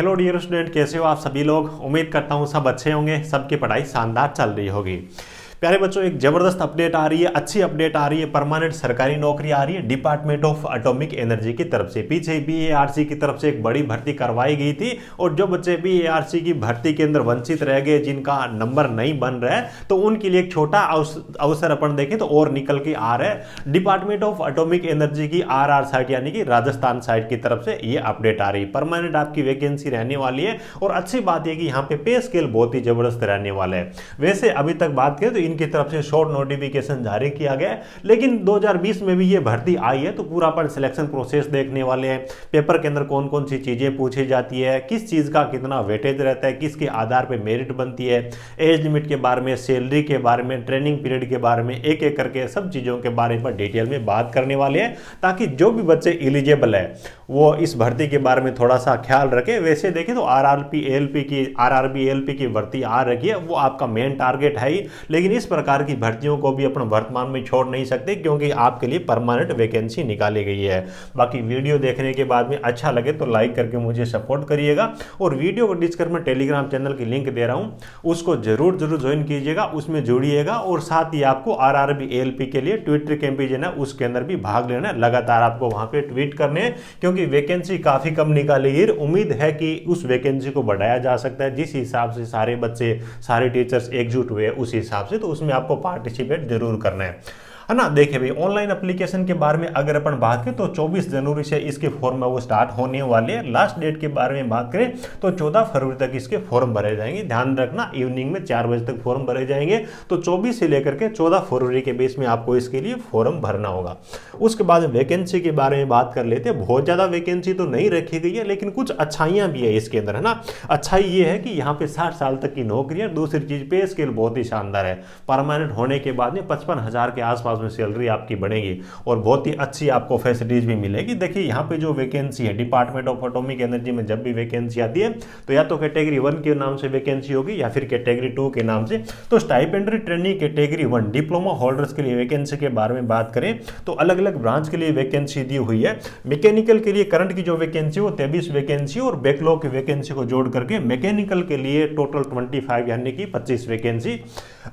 Hello dear student, कैसे हो आप सभी लोग। उम्मीद करता हूँ सब अच्छे होंगे, सबकी पढ़ाई शानदार चल रही होगी। प्यारे बच्चों, एक जबरदस्त अपडेट आ रही है, अच्छी अपडेट आ रही है। परमानेंट सरकारी नौकरी आ रही है डिपार्टमेंट ऑफ एटॉमिक एनर्जी की तरफ से। पीछे बीएआरसी की तरफ से एक बड़ी भर्ती करवाई गई थी और जो बच्चे बीएआरसी की भर्ती के अंदर वंचित रह गए, जिनका नंबर नहीं बन रहा है, तो उनके लिए एक छोटा अवसर अपन देखें तो और निकल के आ रहा है। डिपार्टमेंट ऑफ एटॉमिक एनर्जी की आरआर साइट यानी कि राजस्थान साइट की तरफ से ये अपडेट आ रही है। परमानेंट आपकी वैकेंसी रहने वाली है और अच्छी बात यह कि यहाँ पे पे स्केल बहुत ही जबरदस्त रहने वाला है। वैसे अभी तक बात करें तो इनकी तरफ से शॉर्ट नोटिफिकेशन जारी किया गया है, लेकिन 2020 में भी ये भर्ती आई है, तो पूरा अपन सिलेक्शन प्रोसेस देखने वाले हैं। पेपर के अंदर कौन कौन सी चीजें पूछी जाती है, किस चीज का कितना वेटेज रहता है, किसके आधार पर मेरिट बनती है, एज लिमिट के बारे में, सैलरी के बारे में, ट्रेनिंग पीरियड के बारे में, एक एक करके सब चीजों के बारे में डिटेल में बात करने वाले हैं, ताकि जो भी बच्चे एलिजिबल है वो इस भर्ती के बारे में थोड़ा सा ख्याल रखें। वैसे देखें तो आरआरबी एएलपी की भर्ती आ रही है, वो आपका मेन टारगेट है ही, लेकिन इस प्रकार की भर्तियों को भी अपन वर्तमान में छोड़ नहीं सकते, क्योंकि आपके लिए परमानेंट वैकेंसी निकाली गई है। बाकी वीडियो देखने के बाद में अच्छा लगे तो लाइक करके मुझे सपोर्ट करिएगा, और वीडियो को डिस्क्रिप्शन में टेलीग्राम चैनल की लिंक दे रहा हूं, उसको जरूर ज्वाइन कीजिएगा, उसमें जुड़िएगा। और साथ ही आपको आरआरबी एएलपी के लिए ट्विटर कैंपेन है, उसके अंदर भी भाग लेना है। लगातार आपको वहां पे ट्वीट करने हैं, क्योंकि वैकेंसी काफी कम निकाली गई। उम्मीद है कि उस वैकेंसी को बढ़ाया जा सकता है, जिस हिसाब से सारे बच्चे, सारे टीचर्स एकजुट हुए उस हिसाब से, तो उसमें आपको पार्टिसिपेट जरूर करना है ना। देखिए भाई, ऑनलाइन एप्लीकेशन के बारे में अगर अपन बात करें तो 24 जनवरी से इसके फॉर्म वो स्टार्ट होने वाले हैं। लास्ट डेट के बारे में बात करें तो 14 फरवरी तक इसके फॉर्म भरे जाएंगे। ध्यान रखना, इवनिंग में 4 बजे तक फॉर्म भरे जाएंगे, तो 24 से लेकर के 14 फरवरी के बीच में आपको इसके लिए फॉर्म भरना होगा। उसके बाद वैकेंसी के बारे में बात कर लेते हैं। बहुत ज्यादा वैकेंसी तो नहीं रखी गई है, लेकिन कुछ अच्छाइयां भी है इसके अंदर, है ना। अच्छाई ये है कि यहाँ पे 60 साल तक की नौकरी है। दूसरी चीज, पे स्केल बहुत ही शानदार है। परमानेंट होने के बाद में 55,000 के आसपास में सैलरी आपकी बढ़ेगी और बहुत ही अच्छी आपको फैसिलिटीज भी मिलेगी। देखिए यहाँ पे जो वैकेंसी है डिपार्टमेंट ऑफ एटॉमिक एनर्जी में, जब भी वैकेंसी आती है तो या तो कैटेगरी 1 के नाम से वैकेंसी होगी या फिर कैटेगरी 2 के नाम से। तो stipendiary training category 1 diploma holders के लिए वैकेंसी के बारे में बात करें तो अलग अलग ब्रांच के लिए वैकेंसी दी हुई है। मैकेनिकल के लिए करंट की जो वैकेंसी वो 23 वैकेंसी, और बैकलॉग की वैकेंसी को जोड़ करके मैकेनिकल के लिए टोटल 25 यानी कि 25 वैकेंसी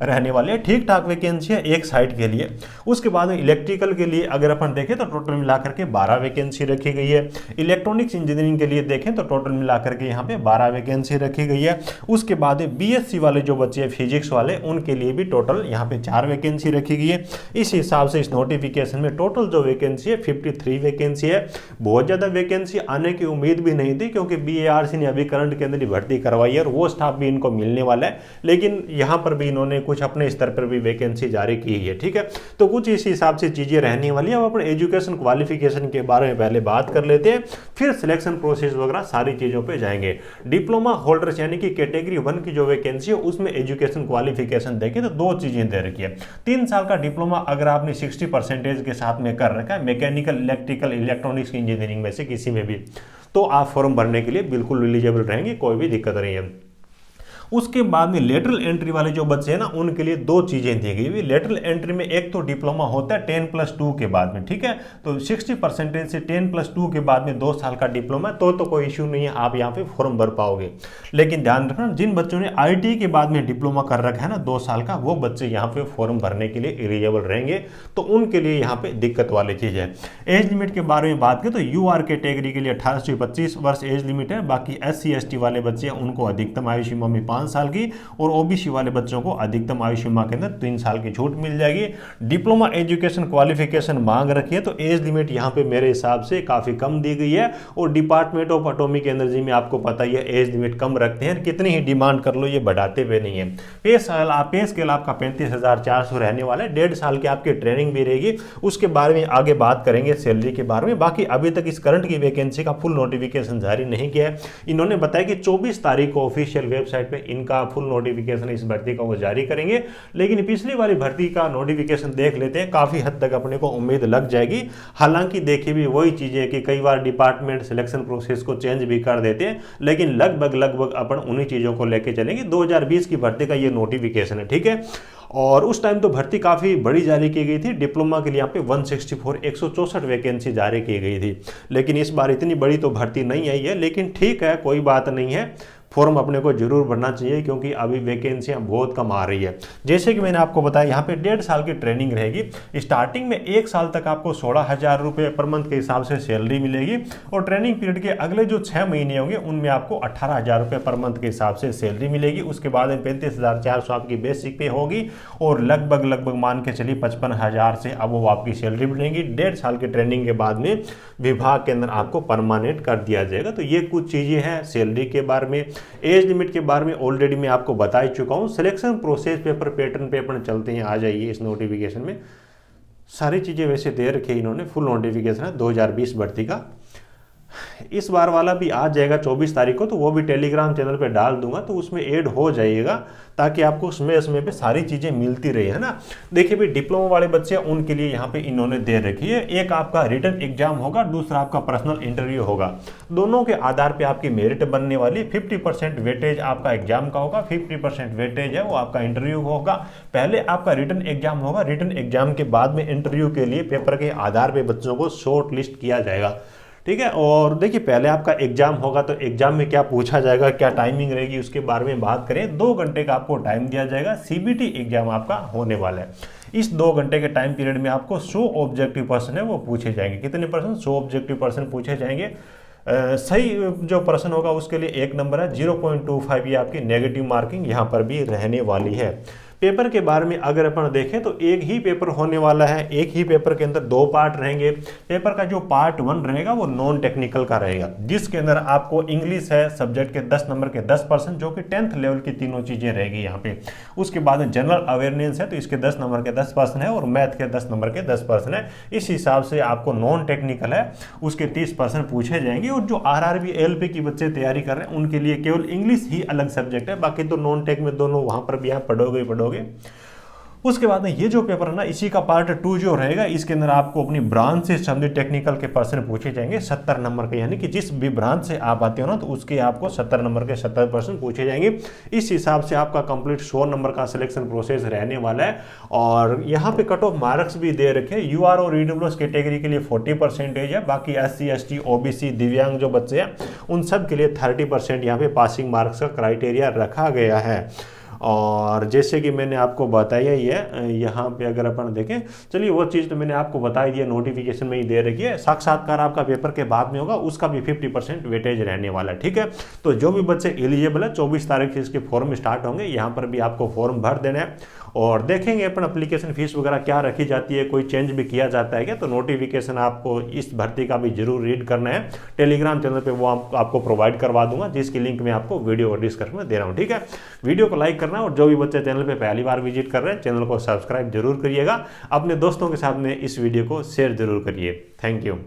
रहने वाले हैं। ठीक ठाक वैकेंसी है एक साइड के लिए। उसके बाद में इलेक्ट्रिकल के लिए अगर अपन देखें तो टोटल मिलाकर के 12 वैकेंसी रखी गई है। इलेक्ट्रॉनिक्स इंजीनियरिंग के लिए देखें तो टोटल मिलाकर के यहाँ पे 12 वैकेंसी रखी गई है। उसके बाद बीएससी वाले जो बच्चे हैं फिजिक्स वाले, उनके लिए भी टोटल यहाँ पे 4 वैकेंसी रखी गई है। इस हिसाब से इस नोटिफिकेशन में टोटल जो वैकेंसी है 53 वैकेंसी है। बहुत ज्यादा वैकेंसी आने की उम्मीद भी नहीं थी, क्योंकि बीएआरसी ने अभी करंट के अंदर ही भर्ती करवाई है और वो स्टाफ भी इनको मिलने वाला है, लेकिन यहाँ पर भी इन्होंने कुछ अपने स्तर पर भी वैकेंसी जारी की है। ठीक है, तो कुछ इस हिसाब से चीजें रहने वाली है। अब अपने एजुकेशन क्वालिफिकेशन के बारे में पहले बात कर लेते हैं, फिर सिलेक्शन प्रोसेस वगैरह सारी चीजों पे जाएंगे। डिप्लोमा होल्डर्स यानी कि कैटेगरी 1 की जो वैकेंसी है उसमें एजुकेशन क्वालिफिकेशन देखें तो 2 चीजें दे रखी है। 3 साल का डिप्लोमा अगर आपने 60% के साथ में कर रखा है मैकेनिकल, इलेक्ट्रिकल, इलेक्ट्रॉनिक्स इंजीनियरिंग में से किसी में भी, तो आप फॉर्म भरने के लिए बिल्कुल एलिजिबल रहेंगे, कोई भी दिक्कत नहीं है। उसके बाद में लेटरल एंट्री वाले जो बच्चे हैं ना, उनके लिए 2 चीजें दी गई। लेटरल एंट्री में एक तो डिप्लोमा होता है 10+2 के बाद में, ठीक है, तो 60% से 10+2 के बाद में 2 साल का डिप्लोमा, तो कोई इश्यू नहीं है, आप यहाँ पे फॉर्म भर पाओगे। लेकिन ध्यान रखना, जिन बच्चों ने आईटी के बाद में डिप्लोमा कर रखा है ना 2 साल का, वो बच्चे यहाँ पे फॉर्म भरने के लिए एलिजिबल रहेंगे, तो उनके लिए यहाँ पे दिक्कत वाली चीज है। एज लिमिट के बारे में बात करें तो यूआर कैटेगरी के लिए 18 से 25 वर्ष एज लिमिट है। बाकी SC/ST वाले बच्चे हैं उनको अधिकतम आयु सीमा में 5 साल की, और ओबीसी वाले बच्चों को अधिकतम आयु सीमा के अंदर 3 साल की छूट मिल जाएगी। डिप्लोमा एजुकेशन क्वालिफिकेशन मांग रखी है, तो एज लिमिट यहाँ पे मेरे हिसाब से काफी कम दी गई है। और डिपार्टमेंट ऑफ एटॉमिक एनर्जी में आपको पता ही है एज लिमिट कम रखते हैं, कितनी ही डिमांड कर लो ये बढ़ाते हुए नहीं है। पे स्केल आपका 35,400 रहने वाला है। 1.5 साल की आपकी ट्रेनिंग भी रहेगी, उसके बारे में आगे बात करेंगे सैलरी के बारे में। बाकी अभी तक इस करंट की वैकेंसी का फुल नोटिफिकेशन जारी नहीं किया है। इन्होंने बताया कि 24 तारीख को ऑफिशियल वेबसाइट पे इनका फुल नोटिफिकेशन इस भर्ती का वो जारी करेंगे। लेकिन पिछली वाली भर्ती का नोटिफिकेशन देख लेते हैं, काफ़ी हद तक अपने को उम्मीद लग जाएगी। हालांकि देखिए भी वही चीज़ें कि कई बार डिपार्टमेंट सिलेक्शन प्रोसेस को चेंज भी कर देते हैं, लेकिन लगभग अपन उन्हीं चीज़ों को लेके चलेंगे। 2020 की भर्ती का ये नोटिफिकेशन है, ठीक है। और उस टाइम तो भर्ती काफ़ी बड़ी जारी की गई थी, डिप्लोमा के लिए यहाँ पे 164 वैकेंसी जारी की गई थी। लेकिन इस बार इतनी बड़ी तो भर्ती नहीं आई है, लेकिन ठीक है, कोई बात नहीं है, फॉर्म अपने को जरूर भरना चाहिए क्योंकि अभी वैकेंसियां बहुत कम आ रही है। जैसे कि मैंने आपको बताया, यहाँ पे 1.5 साल की ट्रेनिंग रहेगी। स्टार्टिंग में 1 साल तक आपको 16,000 रुपये पर मंथ के हिसाब से सैलरी मिलेगी, और ट्रेनिंग पीरियड के अगले जो 6 महीने होंगे उनमें आपको 18,000 रुपये पर मंथ के हिसाब से सैलरी मिलेगी। उसके बाद में 35,400 आपकी बेसिक पे होगी, और लगभग मान के चलिए 55,000 से अब वो आपकी सैलरी मिलेगी। 1.5 साल की ट्रेनिंग के बाद में विभाग के अंदर आपको परमानेंट कर दिया जाएगा। तो ये कुछ चीज़ें हैं सैलरी के बारे में। एज लिमिट के बारे में ऑलरेडी मैं आपको बता ही चुका हूं। सिलेक्शन प्रोसेस पेपर पैटर्न पे अपन चलते हैं, आ जाइए इस नोटिफिकेशन में। सारी चीज़ें वैसे दे रखी है इन्होंने, फुल नोटिफिकेशन है 2020 भर्ती का। इस बार वाला भी आ जाएगा 24 तारीख को, तो वो भी टेलीग्राम चैनल पे डाल दूंगा, तो उसमें ऐड हो जाइएगा ताकि आपको समय समय पे सारी चीज़ें मिलती रही, है ना। देखिए भाई, डिप्लोमा वाले बच्चे उनके लिए यहाँ पे इन्होंने दे रखी है, एक आपका रिटन एग्जाम होगा, दूसरा आपका पर्सनल इंटरव्यू होगा। दोनों के आधार पर आपकी मेरिट बनने वाली। 50% वेटेज आपका एग्जाम का होगा, 50% वेटेज है वो आपका इंटरव्यू होगा। पहले आपका रिटन एग्जाम होगा, रिटन एग्जाम के बाद में इंटरव्यू के लिए पेपर के आधार पर बच्चों को शॉर्ट लिस्ट किया जाएगा, ठीक है। और देखिए, पहले आपका एग्जाम होगा तो एग्जाम में क्या पूछा जाएगा, क्या टाइमिंग रहेगी, उसके बारे में बात करें। 2 घंटे का आपको टाइम दिया जाएगा। सीबीटी एग्जाम आपका होने वाला है। इस 2 घंटे के टाइम पीरियड में आपको 100 ऑब्जेक्टिव प्रश्न है वो पूछे जाएंगे। कितने प्रश्न? 100 ऑब्जेक्टिव प्रश्न पूछे जाएंगे। सही जो प्रश्न होगा उसके लिए 1 नंबर है। 0.25 ये आपकी नेगेटिव मार्किंग यहाँ पर भी रहने वाली है। पेपर के बारे में अगर अपन देखें तो एक ही पेपर होने वाला है। एक ही पेपर के अंदर 2 पार्ट रहेंगे। पेपर का जो पार्ट 1 रहेगा वो नॉन टेक्निकल का रहेगा, जिसके अंदर आपको इंग्लिश है सब्जेक्ट के 10 नंबर के 10%, जो कि 10th लेवल की तीनों चीजें रहेगी यहाँ पे। उसके बाद जनरल अवेयरनेस है तो इसके 10 नंबर के 10% है, और मैथ के 10 नंबर के 10% है। इस हिसाब से आपको नॉन टेक्निकल है उसके 30% पूछे जाएंगे। और जो RRB LP की बच्चे तैयारी कर रहे हैं उनके लिए केवल इंग्लिश ही अलग सब्जेक्ट है, बाकी तो नॉन टेक में दोनों वहां पर भी आप पढ़ोगे। उसके बाद में ये जो पेपर है ना, इसी का पार्ट 2 जो रहेगा, इसके अंदर आपको अपनी ब्रांच से संबंधित टेक्निकल के प्रश्न पूछे जाएंगे 70 नंबर के, यानी कि जिस भी ब्रांच से आप आते हो ना तो उसके आपको 70 नंबर के 70 प्रश्न पूछे जाएंगे। इस हिसाब से आपका कंप्लीट 100 नंबर का सिलेक्शन प्रोसेस रहने वाला है। और यहाँ पे कट ऑफ मार्क्स भी दे रखे। UR और EWS कैटेगरी के लिए 40% है, बाकी SC ST OBC दिव्यांग जो बच्चे हैं उन सब के लिए 30% यहाँ पे पासिंग मार्क्स का क्राइटेरिया रखा गया है। और जैसे कि मैंने आपको बताया ही है, यहाँ पे अगर अपन देखें, चलिए वो चीज़ तो मैंने आपको बताई दी है, नोटिफिकेशन में ही दे रखी है। साक्षात्कार आपका पेपर के बाद में होगा, उसका भी 50% वेटेज रहने वाला है, ठीक है। तो जो भी बच्चे एलिजिबल है 24 तारीख से इसके फॉर्म स्टार्ट होंगे। यहाँ पर भी आपको फॉर्म भर देना है और देखेंगे अपन एप्लीकेशन फीस वगैरह क्या रखी जाती है, कोई चेंज भी किया जाता है क्या। तो नोटिफिकेशन आपको इस भर्ती का भी जरूर रीड करना है। टेलीग्राम चैनल पे वो आपको प्रोवाइड करवा दूंगा, जिसकी लिंक मैं आपको वीडियो और डिस्क्रिप्शन में दे रहा हूँ, ठीक है। वीडियो को लाइक करना, और जो भी बच्चे चैनल पे पहली बार विजिट कर रहे हैं चैनल को सब्सक्राइब जरूर करिएगा। अपने दोस्तों के साथ में इस वीडियो को शेयर जरूर करिए। Thank you.